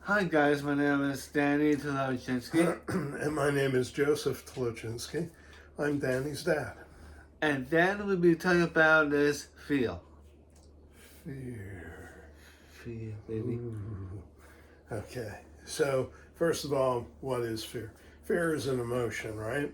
Hi guys, my name is Danny Tolochinsky, And my name is Joseph Tolochinsky. I'm Danny's dad. and then we'll be talking about this feel. Fear. Feel, baby. Ooh. Okay, so first of all, what is fear? Fear is an emotion, right?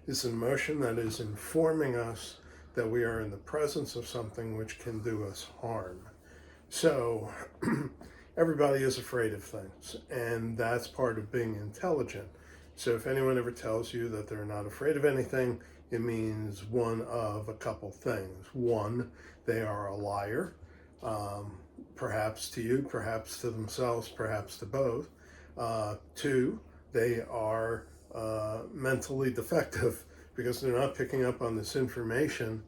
It's an emotion that is informing us that we are in the presence of something which can do us harm. So, everybody is afraid of things, and that's part of being intelligent. So, if anyone ever tells you that they're not afraid of anything, it means one of a couple things. One, they are a liar, um, perhaps to you, perhaps to themselves, perhaps to both. Two, they are mentally defective because they're not picking up on this information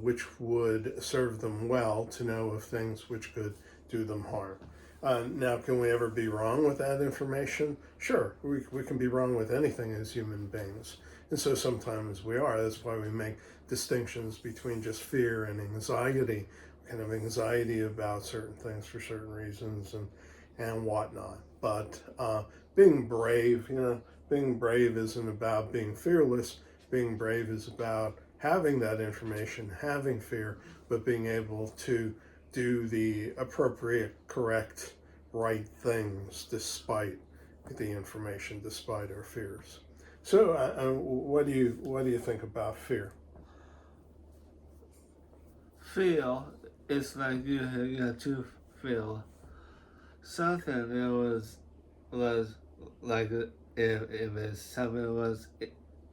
which would serve them well to know of things which could do them harm. Now, can we ever be wrong with that information? Sure, we can be wrong with anything as human beings. And so sometimes we are. That's why we make distinctions between just fear and anxiety, kind of anxiety about certain things for certain reasons and whatnot. But being brave, being brave isn't about being fearless. Being brave is about having that information, having fear, but being able to do the appropriate, correct, right things despite the information, despite our fears. So, what do you think about fear? Feel is like you have to feel something that was like if it's something was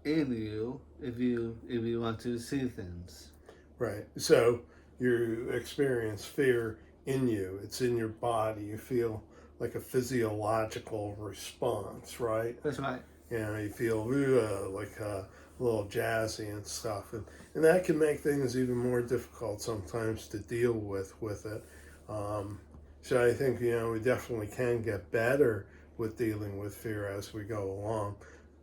in you if you want to see things. Right. So you experience fear in you. It's in your body. You feel like a physiological response, right? That's right. You feel like a little jazzy and stuff, and that can make things even more difficult sometimes to deal with it. Um, so I think we definitely can get better with dealing with fear as we go along,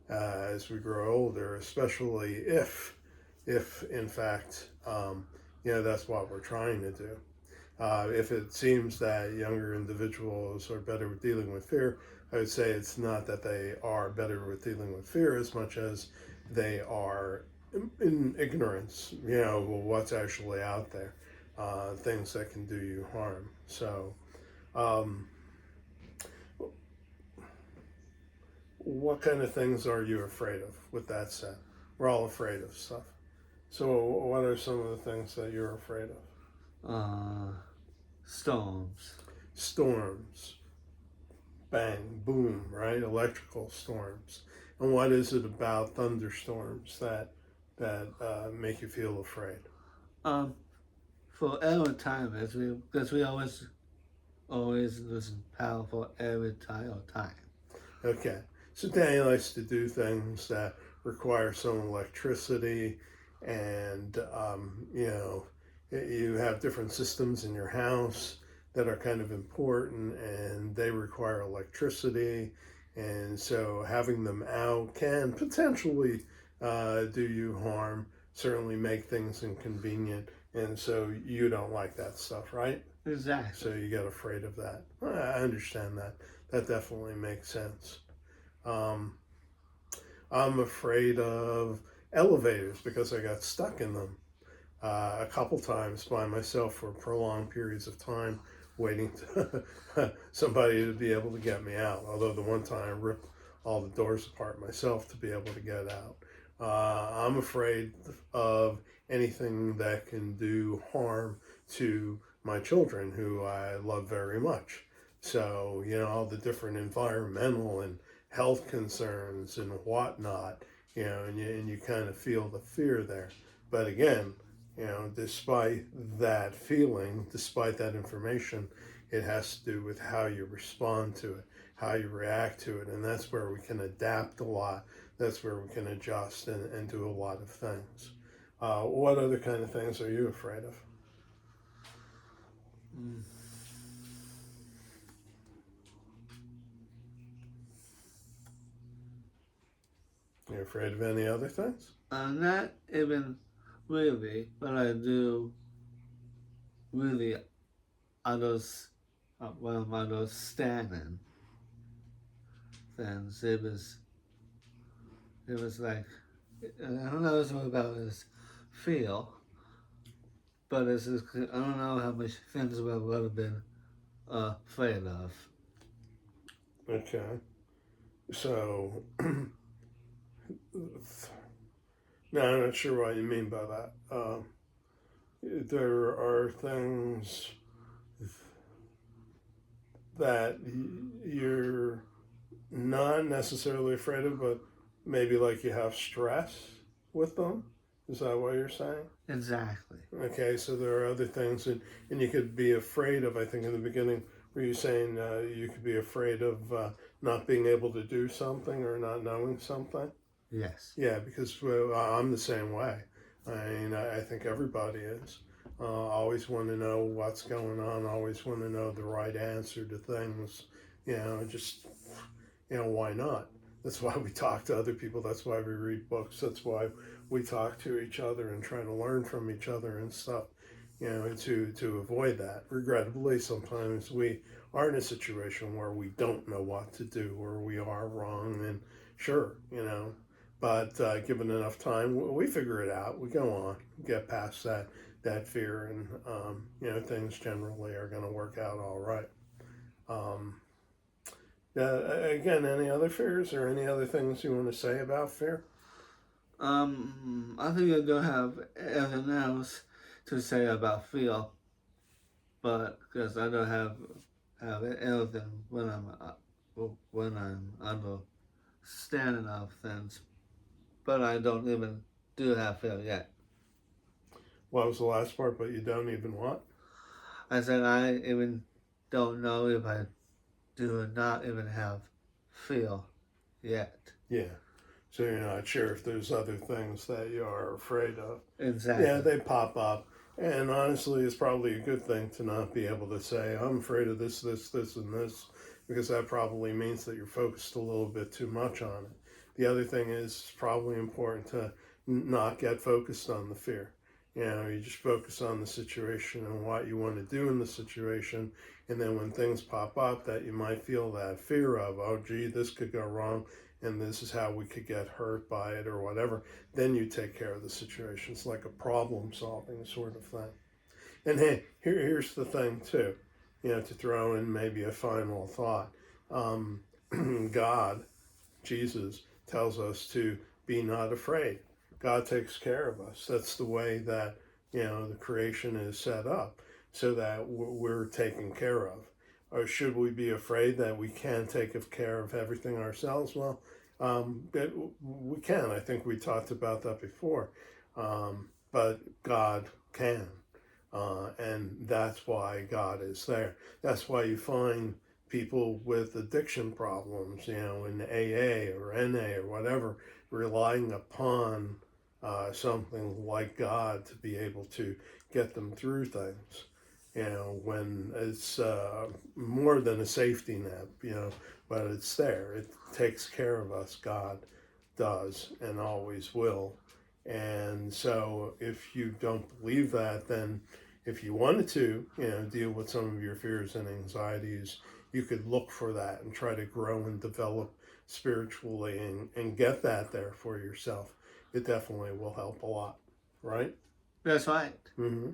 as we grow older, especially if in fact that's what we're trying to do. If it seems that younger individuals are better with dealing with fear, I would say it's not that they are better with dealing with fear as much as they are in ignorance, of what's actually out there, things that can do you harm. So, um, what kind of things are you afraid of? With that said, we're all afraid of stuff. So, what are some of the things that you're afraid of? Uh, Storms. Storms, bang, boom, right? Electrical storms. And what is it about thunderstorms that make you feel afraid? Um, for time as we always listen powerful every time. Okay, so Danny likes to do things that require some electricity, and you have different systems in your house that are kind of important, and they require electricity, and so having them out can potentially do you harm. Certainly, make things inconvenient, and so you don't like that stuff, right? Exactly. So you get afraid of that. I understand that. That definitely makes sense. Um, I'm afraid of elevators because I got stuck in them a couple times by myself for prolonged periods of time, waiting to somebody to be able to get me out. Although the one time I ripped all the doors apart myself to be able to get out. I'm afraid of anything that can do harm to my children, who I love very much. So, all the different environmental and health concerns and whatnot, and you kind of feel the fear there. But again, despite that feeling, despite that information, it has to do with how you respond to it, how you react to it. And that's where we can adapt a lot. That's where we can adjust and do a lot of things. What other kind of things are you afraid of? Mm. You afraid of any other things? Not even really, but I do really others when I was standing, then it was like, I don't know what about his feel, but I don't know how much things I would have been afraid of. Okay. So, now I'm not sure what you mean by that. There are things that you're not necessarily afraid of, but maybe like you have stress with them. Is that what you're saying? Exactly. Okay, so there are other things, and you could be afraid of, I think in the beginning, were you saying you could be afraid of not being able to do something or not knowing something? Yes. Yeah, because I'm the same way. I mean, I think everybody is. Always want to know what's going on, always want to know the right answer to things. Just, why not? That's why we talk to other people. That's why we read books. That's why we talk to each other and try to learn from each other and stuff, to avoid that. Regrettably, sometimes we are in a situation where we don't know what to do or we are wrong. And sure, but given enough time, we figure it out. We go on, get past that fear, and things generally are going to work out all right. Again, any other fears or any other things you want to say about fear? I think I don't have anything else to say about feel, but because I don't have anything when I'm understanding of things, but I don't even do have feel yet. What was the last part? But you don't even what? I said I even don't know if I do not even have feel yet. Yeah. So you're not sure if there's other things that you are afraid of. Exactly. Yeah, they pop up. And honestly, it's probably a good thing to not be able to say, I'm afraid of this, this, this, and this, because that probably means that you're focused a little bit too much on it. The other thing is, it's probably important to not get focused on the fear. You just focus on the situation and what you want to do in the situation. And then when things pop up that you might feel that fear of, oh, gee, this could go wrong, and this is how we could get hurt by it or whatever, then you take care of the situation. It's like a problem solving sort of thing. And hey, here's the thing too, to throw in maybe a final thought. God, Jesus, tells us to be not afraid. God takes care of us. That's the way that, the creation is set up, so that we're taken care of. Or should we be afraid that we can't take care of everything ourselves? Well, we can. I think we talked about that before. But God can. And that's why God is there. That's why you find people with addiction problems, in AA or NA or whatever, relying upon something like God to be able to get them through things. When it's more than a safety net, but it's there. It takes care of us. God does and always will. And so if you don't believe that, then if you wanted to, deal with some of your fears and anxieties, you could look for that and try to grow and develop spiritually and get that there for yourself. It definitely will help a lot, right? That's right. Mm-hmm.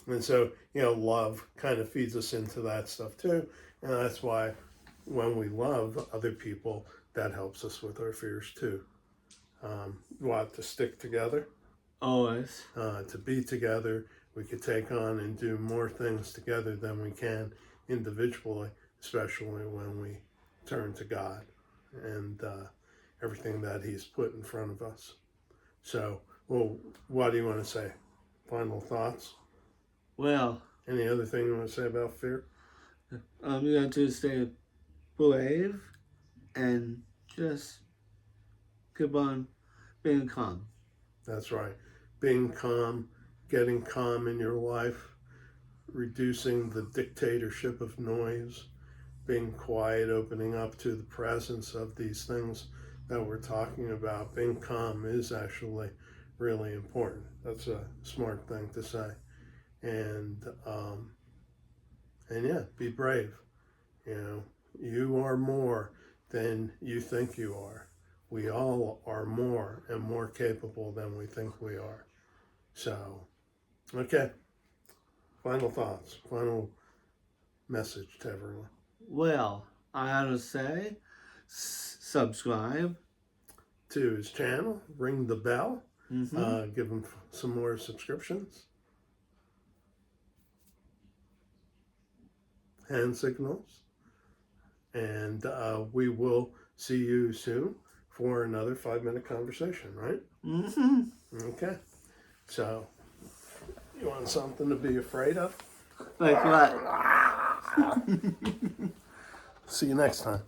And so, love kind of feeds us into that stuff too. And that's why when we love other people, that helps us with our fears too. To stick together? Always. To be together. We could take on and do more things together than we can individually, especially when we turn to God and everything that He's put in front of us. So, what do you want to say? Final thoughts? Well, any other thing you want to say about fear? You have to stay brave and just keep on being calm. That's right. Being calm, getting calm in your life, reducing the dictatorship of noise, being quiet, opening up to the presence of these things that we're talking about. Being calm is actually really important. That's a smart thing to say. And And yeah, be brave. You know, you are more than you think you are. We all are more and more capable than we think we are. So, okay. Final thoughts, final message to everyone. Well, I have to say, subscribe. To his channel, ring the bell, Mm-hmm. give him some more subscriptions, hand signals, and we will see you soon for another 5-minute conversation, right? Mm-hmm. Okay. So, you want something to be afraid of? Like what? See you next time.